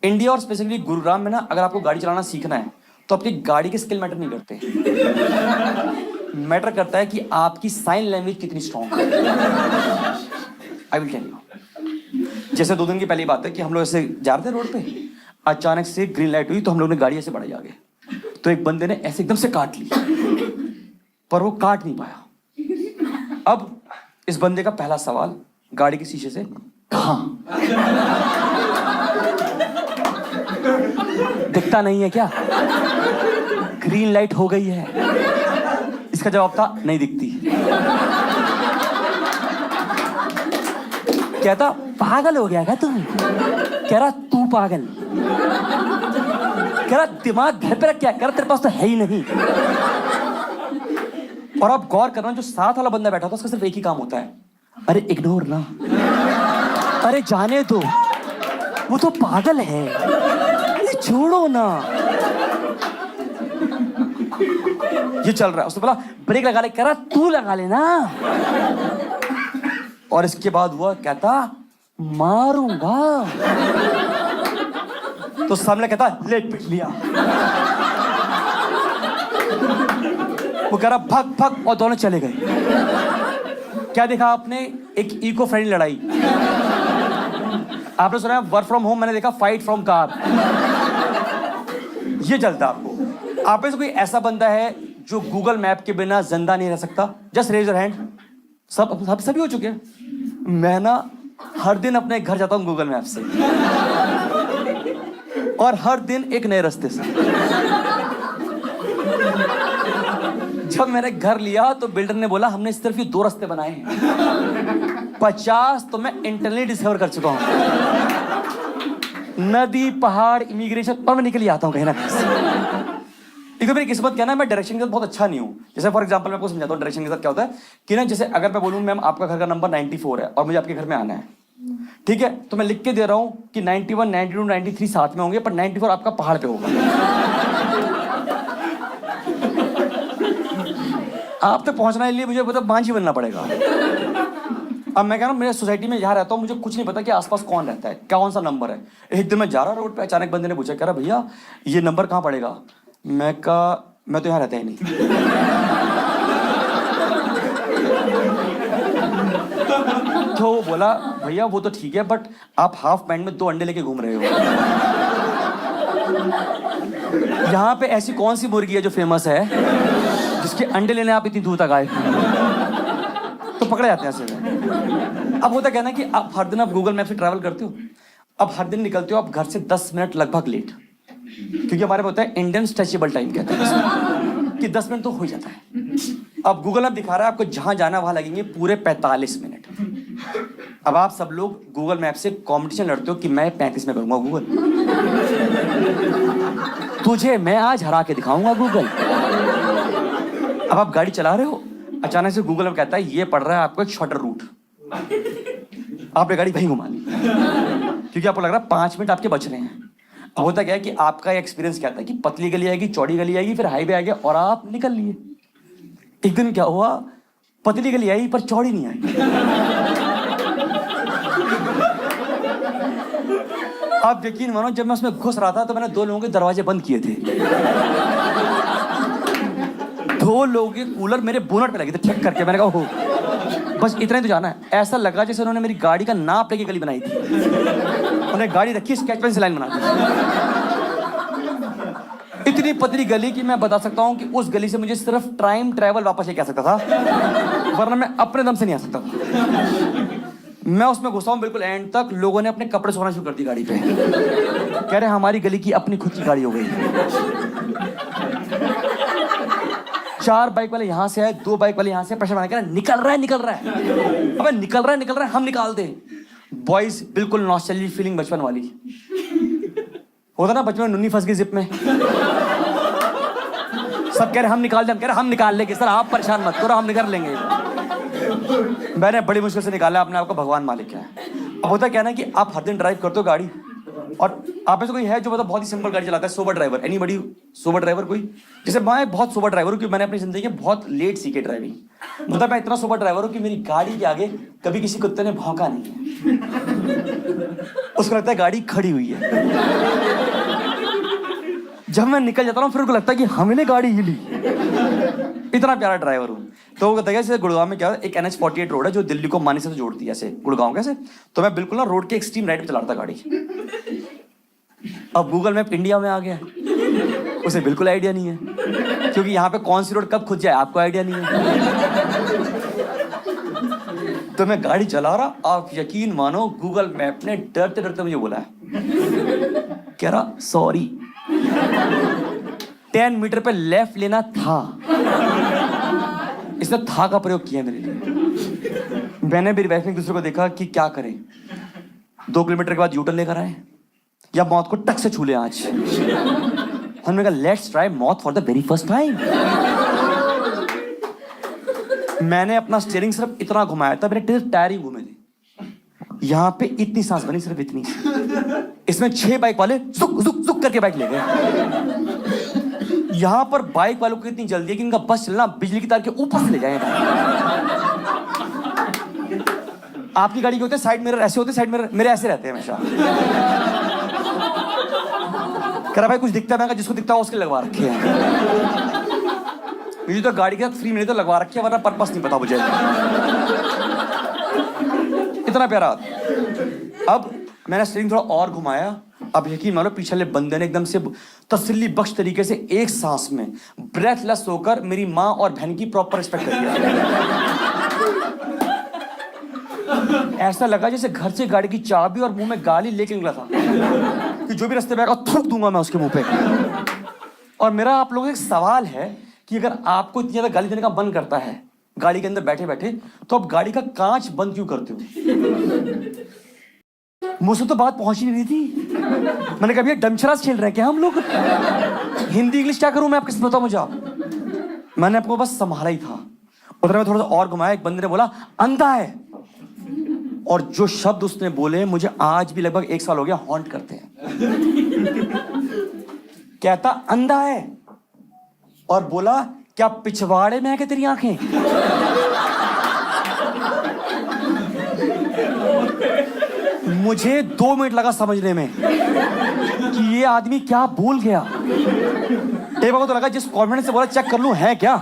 India और specifically Gurugram में ना, अगर आपको गाड़ी चलाना सीखना है तो आपकी गाड़ी के स्किल मैटर नहीं करते, मैटर करता है कि आपकी साइन लैंग्वेज कितनी स्ट्रांग है। I will tell you. जैसे 2 दिन की पहली बात है कि हम लोग ऐसे जा रहे थे रोड पे, अचानक से ग्रीन लाइट हुई तो हम लोग ने गाड़ी ऐसे बढ़ाई आगे, तो एक बंदे ने ऐसे एकदम से काट ली, पर वो काट नहीं पाया। अब इस बंदे का पहला सवाल गाड़ी के शीशे से, कहाँ? दिखता नहीं है क्या? ग्रीन लाइट हो गई है। इसका जवाब था नहीं दिखती। कहता पागल हो गया क्या तुम? कह रहा तू पागल। कह रहा दिमाग घर पे रख क्या? कह रहा तेरे पास तो है ही नहीं। और आप गौर करना, जो साथ वाला बंदा बैठा था उसका सिर्फ एक ही काम होता है, अरे इग्नोर ना, अरे जाने दो, वो तो पागल है, ये छोड़ो ना। ये चल रहा है, उसने बोला ब्रेक लगा ले, कह रहा तू लगा लेना। और इसके बाद हुआ, कहता मारूंगा। तो सामने कहता ले पिट लिया। वो कह रहा भग भग, और दोनों चले गए। क्या देखा आपने? एक इको फ्रेंडली लड़ाई। आपने सुना है वर्क फ्रॉम होम, मैंने देखा फाइट फ्रॉम कार। ये चलता आपको। आप में से कोई ऐसा बंदा है जो गूगल मैप के बिना जिंदा नहीं रह सकता? Just raise your hand. सब सभी हो चुके हैं। मैं ना हर दिन अपने घर जाता हूं गूगल मैप से, और हर दिन एक नए रास्ते से। जब मैंने घर लिया तो बिल्डर ने बोला हमने सिर्फ ये 2 रास्ते बनाए हैं, 50 तो मैं इंटरनली डिस्कवर कर चुका हूं। नदी, पहाड़, इमिग्रेशन, और मैं निकल आता हूं कहीं ना कहीं। एक तो मेरी किस्मत क्या ना, मैं डायरेक्शन के साथ बहुत अच्छा नहीं हूँ। जैसे फॉर एग्जांपल मैं आपको समझाता हूँ डायरेक्शन के साथ क्या होता है कि ना, जैसे अगर मैं बोलूँ मैम आपका घर का नंबर 94 है और मुझे आपके घर में आना है, ठीक है, तो मैं लिख के दे रहा हूँ कि 91, 92, 93 साथ में होंगे, पर 94 आपका पहाड़ पे होगा। आप तक पहुंचने के लिए मुझे मतलब मांझी बनना पड़ेगा। अब मैं कह रहा हूँ मेरे सोसाइटी में यहाँ रहता हूँ, मुझे कुछ नहीं पता कि आसपास कौन रहता है, कौन सा नंबर है। एक दिन मैं जा रहा रोड पे, अचानक बंदे ने पूछा, कह रहा भैया ये नंबर कहाँ पड़ेगा? मैं तो यहाँ रहता ही नहीं। तो वो बोला भैया वो तो ठीक है, बट आप हाफ पैंट में 2 अंडे लेके घूम रहे हो। यहाँ पे ऐसी कौन सी मुर्गी है जो फेमस है जिसके अंडे लेने आप इतनी दूर तक आए? तो पकड़े जाते हैं ऐसे। अब होता क्या ना कि आप हर दिन आप गूगल मैप से ट्रैवल करते हो, अब हर दिन निकलते हो आप घर से 10 मिनट लगभग लेट, क्योंकि हमारे में होता है इंडियन स्ट्रेचेबल टाइम कहते हैं कि 10 मिनट तो हो जाता है। अब गूगल मैप दिखा रहा है आपको जहां जाना वहां लगेंगे पूरे 45 मिनट। अब आप सब लोग गूगल मैप से कंपटीशन लड़ते हो कि मैं 35 में करूंगा गूगल, तुझे मैं आज हरा के दिखाऊंगा गूगल। अब आप गाड़ी चला रहे हो, अचानक से गूगल मैप कहता है ये पड़ रहा है आपको एक शॉर्टर रूट, आपने गाड़ी वहीं घुमा ली क्योंकि आपको लग रहा है 5 मिनट आपके बच रहे हैं। अब होता क्या है कि आपका एक्सपीरियंस क्या था कि पतली गली आएगी, चौड़ी गली आएगी, फिर हाईवे आ गया और आप निकल लिए। एक दिन क्या हुआ, पतली गली आई पर चौड़ी नहीं आई। आप यकीन मानो जब मैं उसमें घुस रहा था तो मैंने 2 लोगों के दरवाजे बंद किए थे। 2 लोगों के कूलर मेरे बोनट पे लगे थे चेक करके। मैंने कहा हो बस इतना ही तो जाना है। ऐसा लगा जैसे उन्होंने मेरी गाड़ी का नाप लेके गली बनाई थी। उन्होंने गाड़ी रखी स्केच पेन से लाइन बना दी। इतनी पतली गली कि मैं बता सकता हूं कि उस गली से मुझे सिर्फ टाइम ट्रैवल वापस लेके आ सकता था, वरना मैं अपने दम से नहीं आ सकता था। मैं उसमें घुसा हूं बिल्कुल एंड तक, लोगों ने अपने कपड़े सोना शुरू कर दी गाड़ी पे। कह रहे हमारी गली की अपनी खुद की गाड़ी हो गई। 4 बाइक वाले यहां से आए, 2 बाइक वाले यहां से प्रेशर बना के निकल रहा है। अबे निकल रहा है हम निकाल दे। बॉयज बिल्कुल नॉस्टैल्जिक फीलिंग बचपन वाली होता ना, बचपन में नुन्नी फंस गई जिप में, सब कह रहे हम निकाल दे, हम कह रहे हम निकाल लेंगे सर, आप परेशान मत करो, हम निकाल लेंगे। मैंने बड़ी मुश्किल से निकाला, अपने आपको भगवान मालिक है। अब होता क्या ना कि आप हर दिन ड्राइव करते हो गाड़ी, और आप में से कोई है जो मतलब बहुत ही सिंपल गाड़ी चलाता है, sober driver? Anybody sober driver कोई? जैसे मैं बहुत सोबर ड्राइवर हूँ, क्योंकि मैंने अपनी जिंदगी में बहुत लेट सीखे ड्राइविंग। मतलब मैं इतना सोबर ड्राइवर हूँ कि मेरी गाड़ी के आगे कभी किसी कुत्ते ने भौंका नहीं है। उसको लगता है गाड़ी खड़ी हुई है। जब मैं निकल जाता हूँ फिर उनको लगता है कि हमने गाड़ी हिली। इतना प्यारा ड्राइवर हूँ। तो वो कहता है जैसे गुड़गांव में क्या है, एक NH-48 रोड है जो दिल्ली को मानेसर से जोड़ती है, ऐसे गुड़गांव कैसे, तो मैं बिल्कुल ना रोड के एक्सट्रीम राइट पे चला रहा था गाड़ी। अब गूगल मैप इंडिया में आ गया, उसे बिल्कुल आइडिया नहीं है, क्योंकि यहाँ पे कौन सी रोड कब खुद जाए आपको आइडिया नहीं है। तो मैं गाड़ी चला रहा, आप यकीन मानो गूगल मैप ने डरते डरते मुझे बोला है, कह रहा सॉरी 10 मीटर पे लेफ्ट लेना था। इसने था का प्रयोग किया मेरे लिए। मैंने मेरी वाइफ ने एक दूसरे को देखा कि क्या करें, 2 किलोमीटर के बाद यूटर्न लेकर आए या मौत को टक से छू ले आज। हमने कहा लेट्स ट्राई मौत for the very first time. मैंने अपना स्टीयरिंग सिर्फ इतना घुमाया था, मेरे टायर ही घूमे थे। यहां पे इतनी सांस बनी, सिर्फ इतनी। इसमें 6 बाइक वाले जुक जुक जुक करके बाइक ले गए। यहां पर बाइक वालों को इतनी जल्दी है कि इनका बस चलना बिजली की तार के ऊपर से ले जाएगा। आपकी गाड़ी के होते साइड मिरर ऐसे होते, साइड मिरर मेरे ऐसे रहते हैं हमेशा। कह रहा भाई कुछ दिखता है, मैं जिसको दिखता है उसके लगवा रखे हैं। मुझे तो गाड़ी के साथ फ्री मिले तो लगवा रखी है, वरना पर्पस नहीं पता मुझे। इतना प्यारा। अब मैंने स्टीयरिंग थोड़ा और घुमाया, अब यकीन मानो पीछे वाले बंदे ने एकदम से तसल्ली बख्श तरीके से एक सांस में ब्रेथलेस होकर मेरी माँ और बहन की प्रॉपर रिस्पेक्ट कर दिया। ऐसा लगा जैसे घर से गाड़ी की चाबी और मुंह में गाली लेके निकला था कि जो भी रास्ते पे आएगा थूक दूंगा मैं उसके मुंह पे। और मेरा आप लोगों से एक सवाल है कि अगर आपको इतनी ज्यादा गाली देने का मन करता है गाड़ी के अंदर बैठे बैठे, तो आप गाड़ी का कांच बंद क्यों करते हो? मुझसे तो बात पहुंच ही नहीं रही थी। मैंने कहा भैया डमशराज खेल रहे हैं क्या हम लोग? हिंदी इंग्लिश क्या करूं मैं, आपके बताओ मुझे आप। मैंने आपको बस संभाला ही था। उधर में थोड़ा सा और घुमाया, एक बंदे ने बोला अंधा है, और जो शब्द उसने बोले मुझे आज भी लगभग 1 साल हो गया हॉन्ट करते हैं। कहता अंधा है और बोला क्या पिछवाड़े में है क्या तेरी आंखें? मुझे 2 मिनट लगा समझने में कि ये आदमी क्या भूल गया। एक बार तो लगा जिस कॉन्फिडेंस से बोला चेक कर लूं है क्या।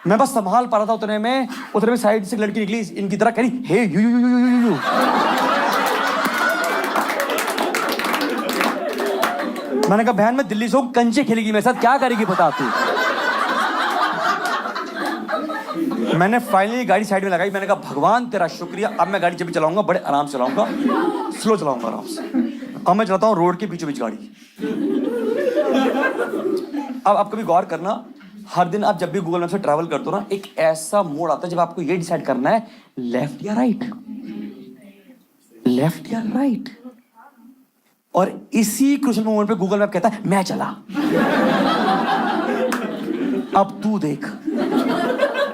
मैं बस संभाल पा रहा था। उतने में साइड से लड़की निकली इनकी तरह, करी हे you you you you you you. मैंने कहा बहन मैं दिल्ली से हूं, कंचे खेलेगी मेरे साथ, क्या करेगी बता तू। मैंने फाइनली गाड़ी साइड में लगाई। मैंने कहा भगवान तेरा शुक्रिया, अब मैं गाड़ी जब भी चलाऊंगा बड़े आराम से चलाऊंगा, स्लो चलाऊंगा आराम से। अब मैं चलाता हूं रोड के बीचों बीच गाड़ी। अब आप कभी गौर करना, हर दिन आप जब भी गूगल मैप से ट्रैवल करते हो ना, एक ऐसा मोड आता है जब आपको ये डिसाइड करना है लेफ्ट या राइट, लेफ्ट या राइट। और इसी क्रूशियल मोमेंट पे गूगल मैप कहता है मैं चला, अब तू देख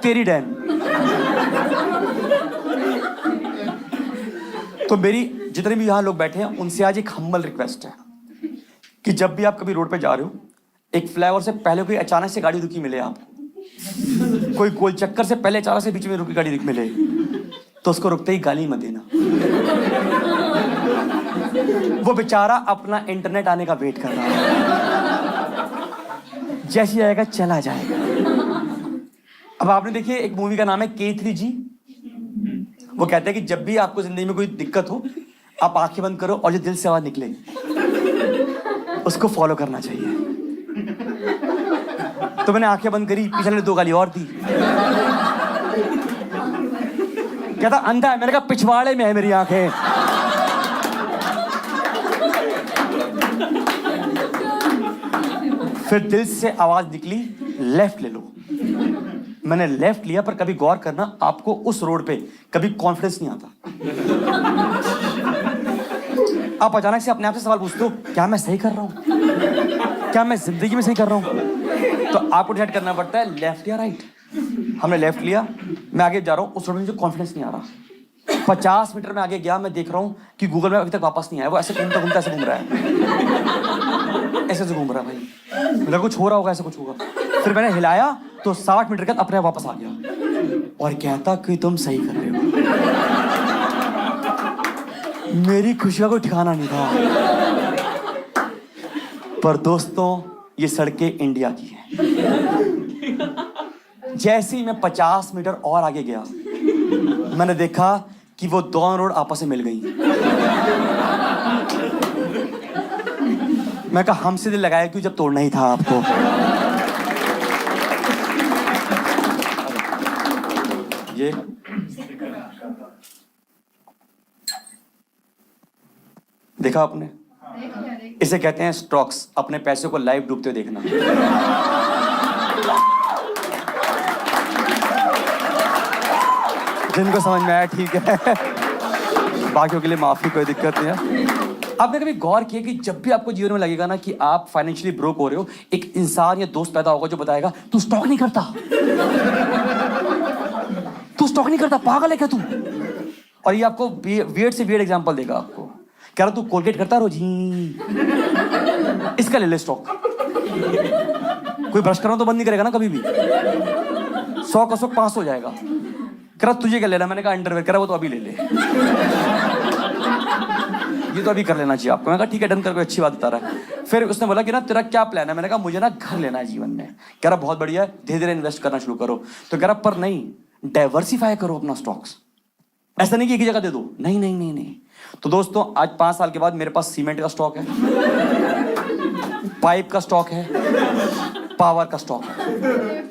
तेरी डैन। तो मेरी जितने भी यहां लोग बैठे हैं उनसे आज एक हम्बल रिक्वेस्ट है कि जब भी आप कभी रोड पे जा रहे हो, एक फ्लाईओवर से पहले कोई अचानक से गाड़ी रुकी मिले आपको, कोई गोल चक्कर से पहले अचानक से बीच में रुकी गाड़ी मिले, तो उसको रुकते ही गाली मत देना। वो बेचारा अपना इंटरनेट आने का वेट कर रहा है, जैसे आएगा चला जाएगा। अब आपने देखिए एक मूवी का नाम है K3G। वो कहते हैं कि जब भी आपको जिंदगी में कोई दिक्कत हो, आप आंखें बंद करो और जो दिल से आवाज निकले उसको फॉलो करना चाहिए। तो मैंने आंखें बंद करी, पीछे ने 2 गाली और दी। कहता अंधा है, मैंने कहा पिछवाड़े में है मेरी आंखें। फिर दिल से आवाज निकली लेफ्ट ले लो। मैंने लेफ्ट लिया, पर कभी गौर करना आपको उस रोड पे कभी कॉन्फिडेंस नहीं आता। आप अचानक से अपने आप से सवाल पूछते हो क्या मैं सही कर रहा हूं, क्या मैं जिंदगी में सही कर रहा हूं? तो आपको डिसाइड करना पड़ता है लेफ्ट या राइट। हमने लेफ्ट लिया, मैं आगे जा रहा हूं, उस रोड में मुझे कॉन्फिडेंस नहीं आ रहा। 50 मीटर में आगे गया, मैं देख रहा हूं कि गूगल मैप अभी तक वापस नहीं आया। वो ऐसे घूमता घूमता ऐसे घूम रहा है, ऐसे घूम रहा है भाई, मतलब कुछ हो रहा होगा, ऐसा कुछ होगा। फिर मैंने हिलाया तो 60 मीटर का अपने वापस आ गया और कहता कि तुम सही कर रहे हो। मेरी खुशी का कोई ठिकाना नहीं था। पर दोस्तों, ये सड़कें इंडिया की हैं। जैसे ही मैं 50 मीटर और आगे गया, मैंने देखा कि वो दोनों रोड आपस में मिल गई। मैं कहा हमसे दिल लगाया क्यों जब तोड़ना ही था आपको। ये देखा आपने? इसे कहते हैं स्टॉक्स, अपने पैसे को लाइव डूबते हुए देखना। जिनको समझ में आया ठीक है, बाकियों के लिए माफी, कोई दिक्कत नहीं है। आपने कभी गौर किया कि जब भी आपको जीवन में लगेगा ना कि आप फाइनेंशियली ब्रोक हो रहे हो, एक इंसान या दोस्त पैदा होगा जो बताएगा तू स्टॉक नहीं करता, तू स्टॉक नहीं करता, पागल है क्या तू? और ये आपको वियर्ड से वियर्ड एग्जांपल देगा आपको, कह रहा तू कोलगेट करता रोज ही, इसका ले ले स्टॉक। कोई ब्रश करना तो बंद नहीं करेगा ना कभी भी, 100 का 100 500 हो जाएगा। कह रहा तुझे क्या लेना? मैंने कहा अंडरवेयर। कह रहा वो तो अभी ले ले, ये तो अभी कर लेना चाहिए आपको। मैंने कहा ठीक है, डन कर, कोई अच्छी बात बता रहा है। फिर उसने बोला कि ना तेरा क्या प्लान है? मैंने कहा मुझे ना घर लेना है जीवन में। कह रहा बहुत बढ़िया है, धीरे धीरे इन्वेस्ट करना शुरू करो। तो कह रहा पर नहीं, डाइवर्सिफाई करो अपना स्टॉक्स, ऐसा नहीं कि एक ही जगह दे दो। नहीं नहीं नहीं नहीं। तो दोस्तों आज 5 साल के बाद मेरे पास सीमेंट का स्टॉक है, पाइप का स्टॉक है, पावर का स्टॉक है।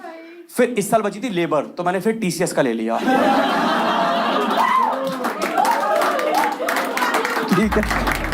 फिर इस साल बची थी लेबर, तो मैंने फिर टीसीएस का ले लिया। ठीक है।